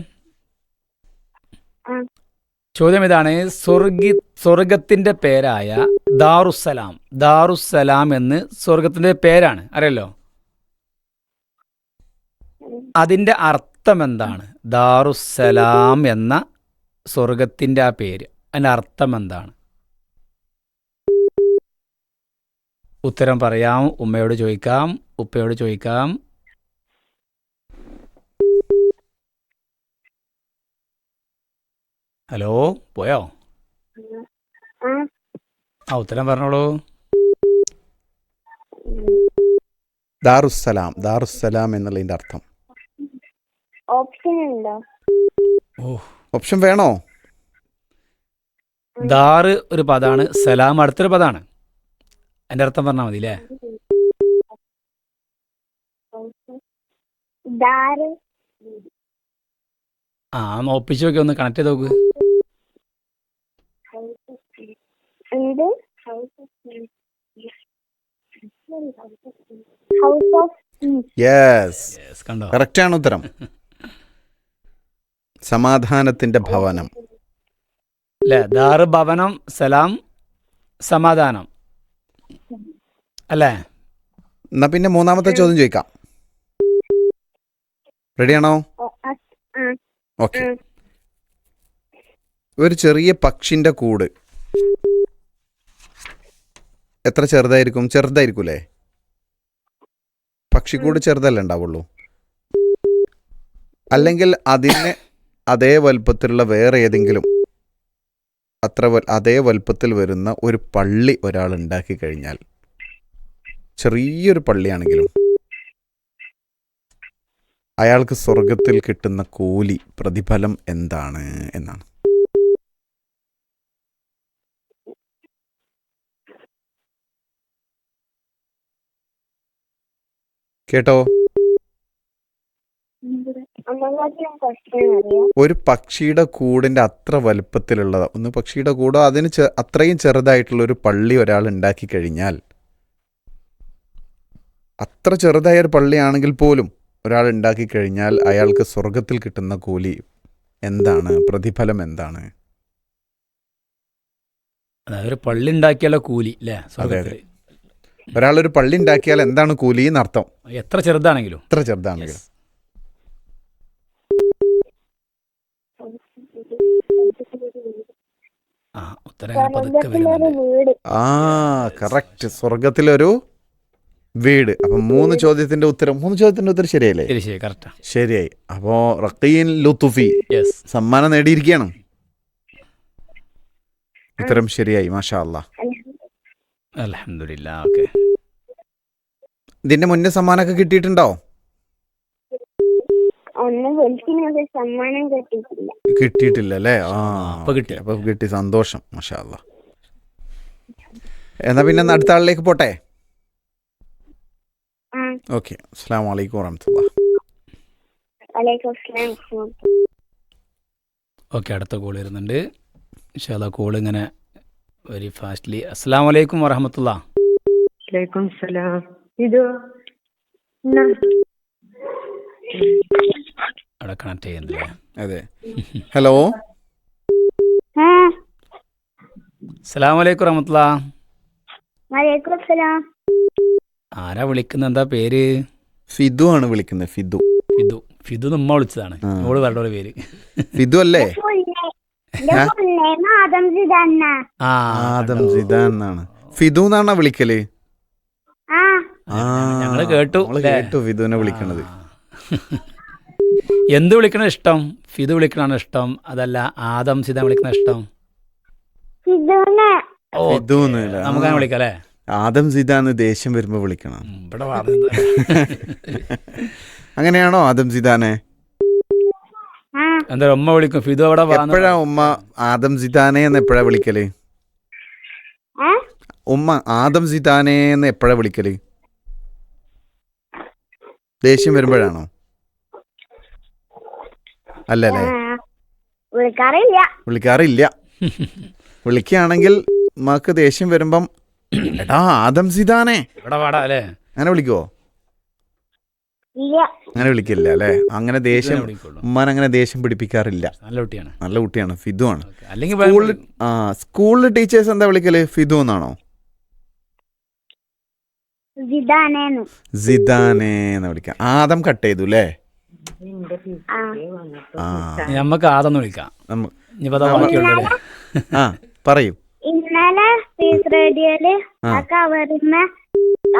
ആ. ചോദ്യം ഇതാണ്: സ്വർഗത്തിന്റെ പേരായ ദാറുസ്സലാം എന്ന് സ്വർഗത്തിന്റെ പേരാണ്, അറിയല്ലോ. അതിന്റെ അർത്ഥം എന്താണ്? ദാറുസ്സലാം എന്ന സ്വർഗത്തിന്റെ ആ പേര്, അതിന്റെ അർത്ഥം എന്താണ്? ഉത്തരം പറയാം. ഉമ്മയോട് ചോദിക്കാം, ഉപ്പയോട് ചോദിക്കാം. ഹലോ, പോയോ? ആ ആ, ഉത്തരം പറഞ്ഞോളൂ. ദാറുസ്സലാം എന്നുള്ളതിന്റെ അർത്ഥം. ഓപ്ഷൻ ഉണ്ടോ? ഓപ്ഷൻ വേണോ? ദാറ് ഒരു പദാണ്, സലാം അടുത്തൊരു പദാണ്. അതിന്റെ അർത്ഥം പറഞ്ഞാൽ മതി അല്ലേ? ദാറ്. ആ, ഒന്ന് ഒപ്പിച്ച് നോക്കി, ഒന്ന് കണക്ട് ചെയ്ത് നോക്ക്. എന്ത്? House of peace. Yes, Yes, കണ്ടോ? കറക്റ്റാണ് ഉത്തരം. സമാധാനത്തിന്റെ ഭവനം. അല്ലേ? ദാറ് ഭവനം, സലാം സമാധാനം അല്ലേ? എന്നാ പിന്നെ 3ാമത്തെ ചോദ്യം ചോദിക്കാം. റെഡിയാണോ? ഓക്കെ. ഒരു ചെറിയ പക്ഷിന്റെ കൂട് എത്ര ചെറുതായിരിക്കും അല്ലേ? പക്ഷിക്കൂട് ചെറുതല്ലേ ഉണ്ടാവുള്ളൂ? അല്ലെങ്കിൽ അതിന് അതേ വലുപ്പത്തിലുള്ള വേറെ ഏതെങ്കിലും അതേ വലുപ്പത്തിൽ വരുന്ന ഒരു പള്ളി ഒരാൾ ഉണ്ടാക്കി കഴിഞ്ഞാൽ, ചെറിയൊരു പള്ളിയാണെങ്കിലും അയാൾക്ക് സ്വർഗത്തിൽ കിട്ടുന്ന കൂലി പ്രതിഫലം എന്താണ് എന്നാണ്. കേട്ടോ? ഒന്നാമത്തെ ക്വസ്റ്റ്യൻ അറിയാം. ഒരു പക്ഷിയുടെ കൂടിൻ്റെ അത്ര വലുപ്പത്തിലുള്ളത്, ഒന്ന് പക്ഷിയുടെ കൂടോ അതിന് അത്രയും ചെറുതായിട്ടുള്ള ഒരു പള്ളി ഒരാൾ ഉണ്ടാക്കി കഴിഞ്ഞാൽ, അത്ര ചെറുതായ ഒരു പള്ളിയാണെങ്കിൽ പോലും ഒരാൾ ഉണ്ടാക്കി കഴിഞ്ഞാൽ അയാൾക്ക് സ്വർഗത്തിൽ കിട്ടുന്ന കൂലി എന്താണ്, പ്രതിഫലം എന്താണ്? അതായത് ഒരു പള്ളി ഉണ്ടാക്കിയാലോ കൂലി അല്ലേ? അതെ. ഒരാളൊരു പള്ളി ഉണ്ടാക്കിയാൽ എന്താണ് കൂലി എന്നർത്ഥം? എത്ര ചെറുതാണെങ്കിലും. എത്ര ചെറുതാണെങ്കിലും. ഉത്തരം പതുക്കെ സ്വർഗത്തിലൊരു വരുന്നുണ്ട്. വീട്. കറക്റ്റ്, സ്വർഗത്തിലൊരു വീട്. അപ്പം 3 ചോദ്യത്തിന്റെ ഉത്തരം ശരിയല്ലേ? ശരി ശരി, കറക്റ്റാ. ശരിയായി. അപ്പോൾ റഖീൻ ലുത്തുഫി യെസ്, സമ്മാനം നേടിയിരിക്കുകയാണ്. ഉത്തരം ശരിയായി, മാഷാ അല്ലാഹ്. അൽഹംദുലില്ലാ. ഓക്കെ, ഇതിന്റെ മുന്നേ സമ്മാനമൊക്കെ കിട്ടിയിട്ടുണ്ടോ? ഒന്ന് വിളിക്കുന്നത് സമ്മാനം കിട്ടിയിട്ടില്ല. കിട്ടിയിട്ടില്ല അല്ലേ? അപ്പൊ കിട്ടി. അപ്പൊ കിട്ടി, സന്തോഷം, മാഷാ അല്ലാഹ്. എന്നാ പിന്നെ അടുത്ത ആളിലേക്ക് പോട്ടെ. ഓക്കെ, അസ്സലാമു അലൈക്കും വറഹ്മത്തുള്ളാഹി. വലൈക്കും അസ്സലാം. ഓക്കെ, അടുത്ത കോൾ വരുന്നുണ്ട്. ഇൻഷാ അല്ലാഹ് കോൾ ഇങ്ങനെ വെരി ഫാസ്റ്റ്ലി. അസ്സലാമു അലൈക്കും വറഹ്മത്തുള്ളാഹി. വലൈക്കും സലാം. ഇത് അവിടെ കണക്ട് ചെയ്യുന്നില്ലേ? അതെ. ഹലോ, അസ്സലാമു അലൈക്കും വറഹ്മത്തുള്ളാഹി. വലൈക്കും അസ്സലാം. ആരാ വിളിക്കുന്നത്? എന്താ പേര്? ഫിദു ആണ് വിളിക്കുന്നത്. ഫിദു. ഫിദു നമ്മ വിളിച്ചതാണ്. ഓള് പറഞ്ഞ പേര് ഫിദു അല്ലേ? ആദം സിദാൻ എന്നാണ്. ഫിദു എന്നാണോ വിളിക്കല്? ഞങ്ങള് കേട്ടു. കേട്ടു ഫിദുവിനെ വിളിക്കണത്. എന്ത് വിളിക്കണ ഇഷ്ടം? ഫിദു വിളിക്കണാണ് ഇഷ്ടം, അതല്ല ആദം സിദാൻ വിളിക്കണ ഇഷ്ടം? ഫിദുന്ന് നമുക്കങ്ങനെ വിളിക്കാം അല്ലേ? ആദം സിദാന്ന് ദേഷ്യം വരുമ്പോ വിളിക്കണം. ഇവിടെ പറഞ്ഞത് അങ്ങനെയാണോ ആദം സിദാനെ? എന്താ ഉമ്മ വിളിക്കും? ഫിദു അവിടെ എപ്പോഴാ ഉമ്മ ആദം സിദാനെ എന്ന് എപ്പോഴാ വിളിക്കല്? ഉമ്മ ആദം സിദാനെ എന്ന് എപ്പോഴാ വിളിക്കല്? ദേഷ്യം വരുമ്പോഴാണോ? അല്ലല്ലേ? വിളിക്കാറില്ല. വിളിക്കുകയാണെങ്കിൽ ഉമ്മക്ക് ദേഷ്യം വരുമ്പം എടാ ആദം സിദാനെ ഇവിടെ പാടാ അല്ലേ? അങ്ങനെ വിളിക്കുവോ? അങ്ങനെ വിളിക്കില്ല അല്ലേ? അങ്ങനെ ദേഷ്യം ഉമ്മാൻ അങ്ങനെ ദേഷ്യം പിടിപ്പിക്കാറില്ല. നല്ല കുട്ടിയാണ്. നല്ല കുട്ടിയാണ്. ഫിദു ആണ്. അല്ലെങ്കിൽ സ്കൂളിൽ ടീച്ചേഴ്സ് എന്താ വിളിക്കല്? ഫിദു എന്നാണോ? സിദാനെ എന്ന് വിളിക്കാം. ആദം കട്ട് ചെയ്തു അല്ലേ? നമ്മക്ക് ആദം വിളിക്കാം. ആ പറയൂ. ഇന്നലെ പീസ് റേഡിയോയില് കവറിന്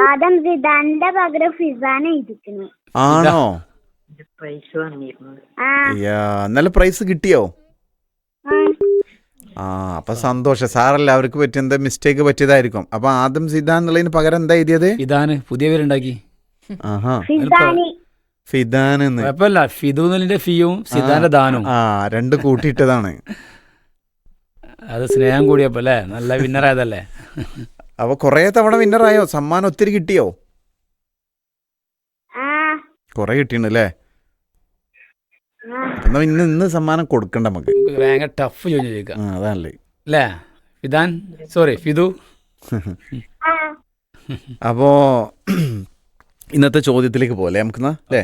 ആദം സിദാന്റെ പകരം ഫിസാനെ ഇരിക്കുന്നു. ആണോ? പ്രൈസ് വന്നിരുന്നു. നല്ല പ്രൈസ് കിട്ടിയോ? അപ്പൊ സന്തോഷം. സാറല്ല, അവർക്ക് പറ്റിയ എന്താ മിസ്റ്റേക്ക് പറ്റിയതായിരിക്കും. അപ്പൊ ആദം സിദാൻ എന്നുള്ളതിന് പകരം എന്താ എഴുതിയത്? ഇതാണ് പുതിയ പേരുണ്ടാക്കി. ഫിദാൻ. കുഴപ്പമില്ല, ഫിദുവിന്റെ ഫിയും സിദാന്റെ ദാനും രണ്ട് കൂട്ടിയിട്ടതാണ്. അത് സ്നേഹം കൂടിയപ്പോ അല്ലേ? നല്ല വിന്നറായതല്ലേ? അപ്പൊ കൊറേ തവണ വിന്നറായോ? സമ്മാനം ഒത്തിരി കിട്ടിയോ? കൊറേ കിട്ടിയല്ലേ? എന്നാ ഇന്ന് സമ്മാനം കൊടുക്കണ്ട നമുക്ക്. ഭയങ്കര ടഫ് ചോദിക്കാം. അതാണല്ലേ അല്ലേ ഫിദാൻ? സോറി ഫിദു. അപ്പോ ഇന്നത്തെ ചോദ്യത്തിലേക്ക് പോലെ നമുക്ക് അല്ലേ?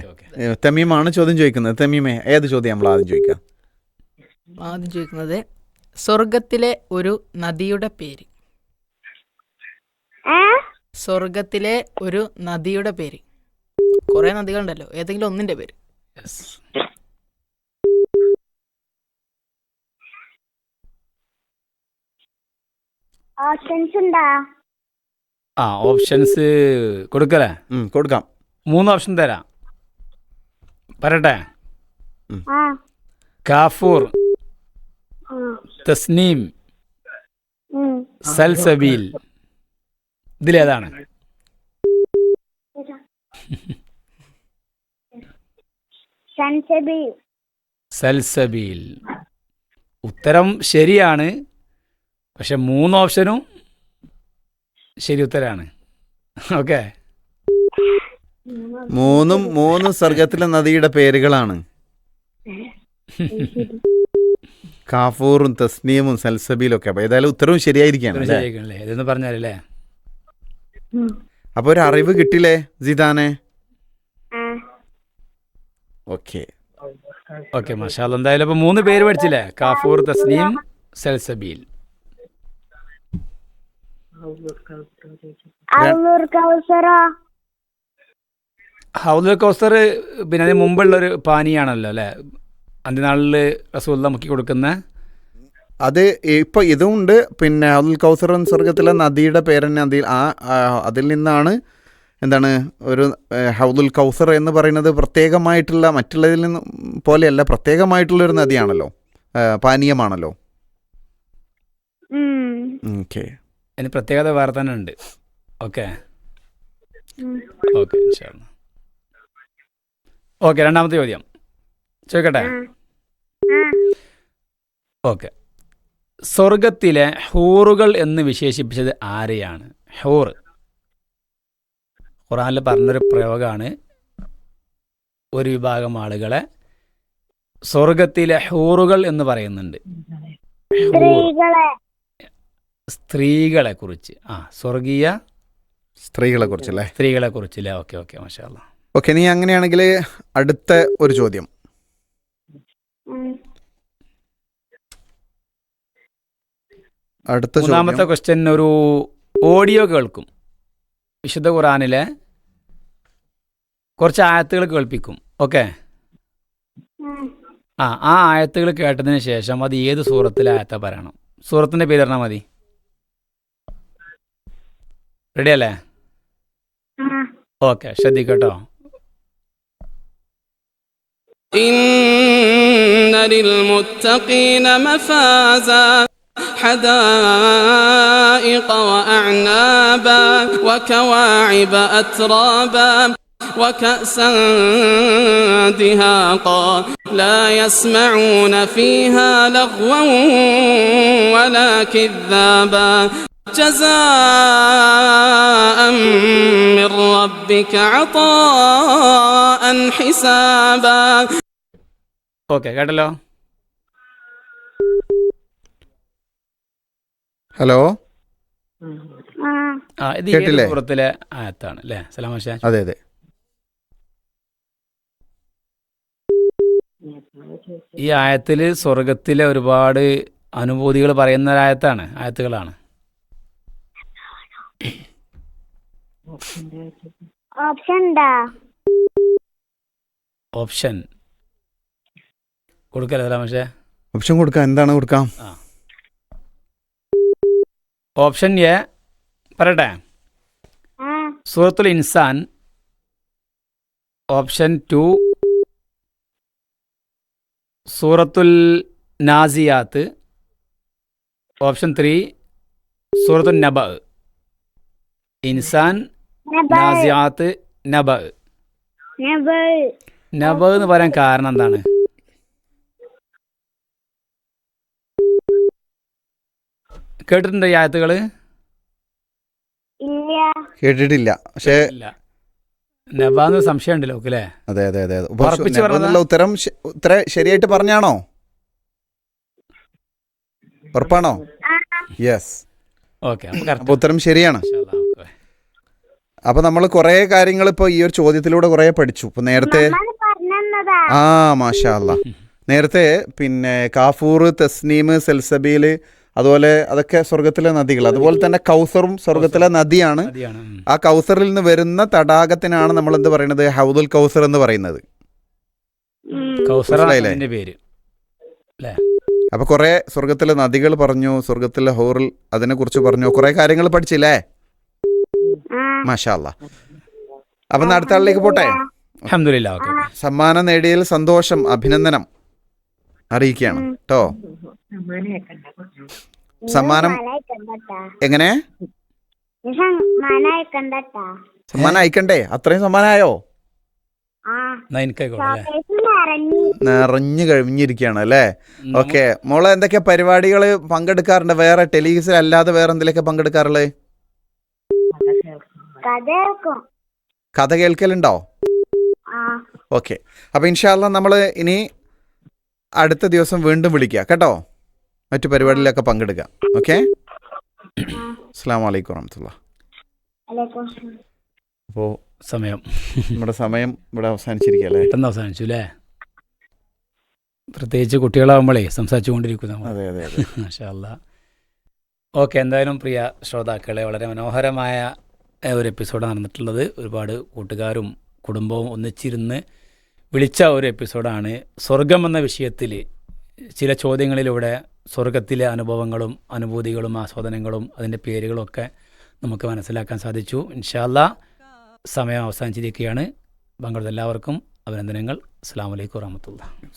തമീമാണ് ചോദ്യം ചോദിക്കുന്നത്. തമീമേ, ഏത് ചോദ്യം നമ്മൾ ആദ്യം ചോദിക്കാം? ആദ്യം ചോദിക്കുന്നത് സ്വർഗത്തിലെ ഒരു നദിയുടെ പേര്. സ്വർഗത്തിലെ ഒരു നദിയുടെ പേര്. കുറെ നദികളുണ്ടല്ലോ, ഏതെങ്കിലും ഒന്നിന്റെ പേര്. ഓപ്ഷൻസ് കൊടുക്കലേ? കൊടുക്കാം. 3 ഓപ്ഷൻ തരാം. പറയട്ടെ? കാഫൂർ, തസ്നീം, സൽസബീൽ. ഇതിലേതാണ്? സൻസബീൽ. സൽസബീൽ. ഉത്തരം ശരിയാണ്, പക്ഷെ 3 ഓപ്ഷനും ശരി ഉത്തരാണ്. ഓക്കെ, 3 സ്വർഗത്തിലെ നദിയുടെ പേരുകളാണ്. കാഫൂറും തസ്നീമും സൽസബീലും ഒക്കെ. അപ്പൊ ഏതായാലും ഉത്തരവും ശരിയായിരിക്കാണ് അല്ലേ? ശരിയായിക്കണല്ലേ, ഇതെന്ന് പറഞ്ഞാലല്ലേ. അപ്പൊ ഒരു അറിവ് കിട്ടില്ലേ ജിദാനെ? ഓക്കെ ഓക്കെ, മാഷാ അല്ലാ. എന്തായാലും ഇപ്പൊ 3 പേര് പഠിച്ചില്ലേ? കാഫൂർ, തസ്നീം, സൽസബീൽ. ഔലുർ കൗസറോ? ഹൗദുൽ കൗസർ പിന്നെ അതിന് മുമ്പുള്ളൊരു പാനീയാണല്ലോ അല്ലേ? അന്ത്യനാളിൽ റസൂലുള്ളാഹ് മുക്കി കൊടുക്കുന്ന. അത് ഇപ്പൊ ഇതും ഉണ്ട്. പിന്നെ അബ്ദുൽ കൗസർ സ്വർഗത്തിലെ നദിയുടെ പേരന്നെ അതിൽ നിന്നാണ് എന്താണ് ഒരു ഹൗദുൽ കൗസർ എന്ന് പറയുന്നത്. പ്രത്യേകമായിട്ടുള്ള മറ്റുള്ളതിൽ നിന്ന് പോലെയല്ല, പ്രത്യേകമായിട്ടുള്ളൊരു നദിയാണല്ലോ, പാനീയമാണല്ലോ. ഓക്കെ, അതിന് പ്രത്യേകത വേറെ തന്നെ ഉണ്ട്. ഓക്കെ ഓക്കെ, ഇൻഷാ അല്ലാ. ഓക്കെ, രണ്ടാമത്തെ ചോദ്യം ചോദിക്കട്ടെ? ഓക്കെ, സ്വർഗത്തിലെ ഹൂറുകൾ എന്ന് വിശേഷിപ്പിച്ചത് ആരെയാണ്? ഹൂർ ഖുർആനിൽ പറഞ്ഞൊരു പ്രയോഗമാണ്. ഒരു വിഭാഗം ആളുകളെ സ്വർഗത്തിലെ ഹൂറുകൾ എന്ന് പറയുന്നുണ്ട്. സ്ത്രീകളെ കുറിച്ച്. സ്വർഗീയ സ്ത്രീകളെ കുറിച്ചല്ലേ? സ്ത്രീകളെ കുറിച്ചല്ലേ? ഓക്കെ ഓക്കെ, മാഷാ അല്ലാ. ഓക്കെ, നീ അങ്ങനെയാണെങ്കിൽ അടുത്ത ഒരു ചോദ്യം. അടുത്ത മൂന്നാമത്തെ ക്വസ്റ്റ്യൻ ഒരു ഓഡിയോ കേൾക്കും. വിശുദ്ധ ഖുർആനിലെ കുറച്ച് ആയത്തുകൾ കേൾപ്പിക്കും. ഓക്കെ, ആ ആയത്തുകൾ കേട്ടതിന് ശേഷം അത് ഏത് സൂറത്തിലെ ആയത്താ പറയണം. സൂറത്തിൻ്റെ പേര് പറഞ്ഞാൽ മതി. റെഡി അല്ലേ? ഓക്കെ, ശ്രദ്ധിക്കട്ടോ. إن للمتقين مفازا حدائق وأعنابا وكواعب أترابا وكأسا دهاقا لا يسمعون فيها لغوا ولا كذابا جزاء من ربك عطاء حسابا. ഓക്കെ, കേട്ടല്ലോ? ഹലോ, ഇത് കേട്ടില്ലേ? സൂറത്തിലെ ആയത്താണ് അല്ലേ സലാമാഷ? അതെ അതെ. ഈ ആയത്തിൽ സ്വർഗത്തിലെ ഒരുപാട് അനുഭൂതികൾ പറയുന്ന ആയത്തുകളാണ്. ഓപ്ഷൻ കൊടുക്കല്ലേ സലാമാഷ? ഓപ്ഷൻ കൊടുക്കാം. എന്താണ് കൊടുക്കാം? ഓപ്ഷൻ എ പറയട്ടെ? സൂറത്തുൽ ഇൻസാൻ. ഓപ്ഷൻ 2 സൂറത്തുൽ നാസിയാത്ത്. ഓപ്ഷൻ 3 സൂറത്തുൽ നബ. ഇൻസാൻ, നാസിയാത്ത്, നബ. നബ എന്ന് പറയാൻ കാരണം എന്താണ്? കേട്ടിട്ടുണ്ടോ ഈ ആയത്തുകള്? കേട്ടിട്ടില്ല. പക്ഷേ നബാന്ന് സംശയം ഉണ്ടല്ലോ അല്ലേ? അതെ അതെ അതെ. ഉറപ്പിച്ച് പറഞ്ഞതാ? ഉത്തരം ശരിയായിട്ട് പറഞ്ഞാണോ? ഉറപ്പാണോ? യെസ്. ഓക്കെ, അപ്പൊ ഉത്തരം ശരിയാണ്. അപ്പൊ നമ്മൾ കുറെ കാര്യങ്ങൾ ഇപ്പൊ ഈ ഒരു ചോദ്യത്തിലൂടെ കുറെ പഠിച്ചു. ഇപ്പൊ നേരത്തെ മാഷാ അല്ലാ, നേരത്തെ പിന്നെ കാഫൂർ, തസ്നീം, സൽസബീൽ, അതുപോലെ അതൊക്കെ സ്വർഗത്തിലെ നദികൾ. അതുപോലെ തന്നെ കൗസറും സ്വർഗത്തിലെ നദിയാണ്. ആ കൗസറിൽ നിന്ന് വരുന്ന തടാകത്തിനാണ് നമ്മൾ എന്ത് പറയുന്നത്? ഹൗദുൽ കൗസർ എന്ന് പറയുന്നത്. അപ്പൊ കുറെ സ്വർഗത്തിലെ നദികൾ പറഞ്ഞു, സ്വർഗത്തിലെ ഹൗറിൽ അതിനെ കുറിച്ച് പറഞ്ഞു, കുറെ കാര്യങ്ങൾ പഠിച്ചില്ലേ? മാഷാ അല്ലാ. അപ്പൊ അടുത്ത ആളിലേക്ക് പോട്ടെ. അൽഹംദുലില്ലാഹ്. ഓക്കെ, സമ്മാനം നേടിയതിൽ സന്തോഷം, അഭിനന്ദനം അറിയിക്കുകയാണ് കേട്ടോ. സമ്മാനം എങ്ങനെ? സമ്മാനം അയക്കണ്ടേ? അത്രയും സമ്മാനമായോ? ആ എന്നാ എനിക്കായിക്കോട്ടെ അല്ലേ? ചോക്ലേറ്റ് നിറഞ്ഞു. നിറഞ്ഞു കഴിഞ്ഞിരിക്കുകയാണ് അല്ലേ? ഓക്കെ, മോളെ എന്തൊക്കെ പരിപാടികൾ പങ്കെടുക്കാറുണ്ട്? വേറെ ടെലിവിഷൻ അല്ലാതെ വേറെ എന്തിലൊക്കെ പങ്കെടുക്കാറുള്ളത്? കഥ കേൾക്കും. കഥ കേൾക്കലുണ്ടോ? ആ ഓക്കെ, അപ്പോൾ ഇൻഷാല്ല നമ്മൾ ഇനി അടുത്ത ദിവസം വീണ്ടും വിളിക്കുക കേട്ടോ, മറ്റു പരിപാടിയിലൊക്കെ പങ്കെടുക്കാം. ഓക്കെ, അസ്സലാമു അലൈക്കും വറഹ്മത്തുള്ളാഹി. അലൈക്കും. അപ്പോൾ സമയം നമ്മുടെ സമയം ഇവിടെ അവസാനിച്ചിരിക്കുകയല്ലേ? പെട്ടെന്ന് അവസാനിച്ചു അല്ലേ? പ്രത്യേകിച്ച് കുട്ടികളാകുമ്പോഴേ സംസാരിച്ചു കൊണ്ടിരിക്കും നമ്മൾ. അതെ അതെ അതെ. മാഷാ അല്ലാ. ഓക്കെ, എന്തായാലും പ്രിയ ശ്രോതാക്കളെ, വളരെ മനോഹരമായ ഒരു എപ്പിസോഡ് നടന്നിട്ടുള്ളത്. ഒരുപാട് കൂട്ടുകാരും കുടുംബവും ഒന്നിച്ചിരുന്ന് വിളിച്ച ഒരു എപ്പിസോഡാണ്. സ്വർഗം എന്ന വിഷയത്തിൽ ചില ചോദ്യങ്ങളിലൂടെ സ്വർഗത്തിലെ അനുഭവങ്ങളും അനുഭൂതികളും ആസ്വാദനങ്ങളും അതിൻ്റെ പേരുകളൊക്കെ നമുക്ക് മനസ്സിലാക്കാൻ സാധിച്ചു. ഇൻഷാ അല്ലാ സമയം അവസാനിച്ചിരിക്കുകയാണ്. പങ്കെടുത്ത എല്ലാവർക്കും അഭിനന്ദനങ്ങൾ. അസ്സലാമു അലൈക്കും വറഹ്മത്തുള്ളാഹി.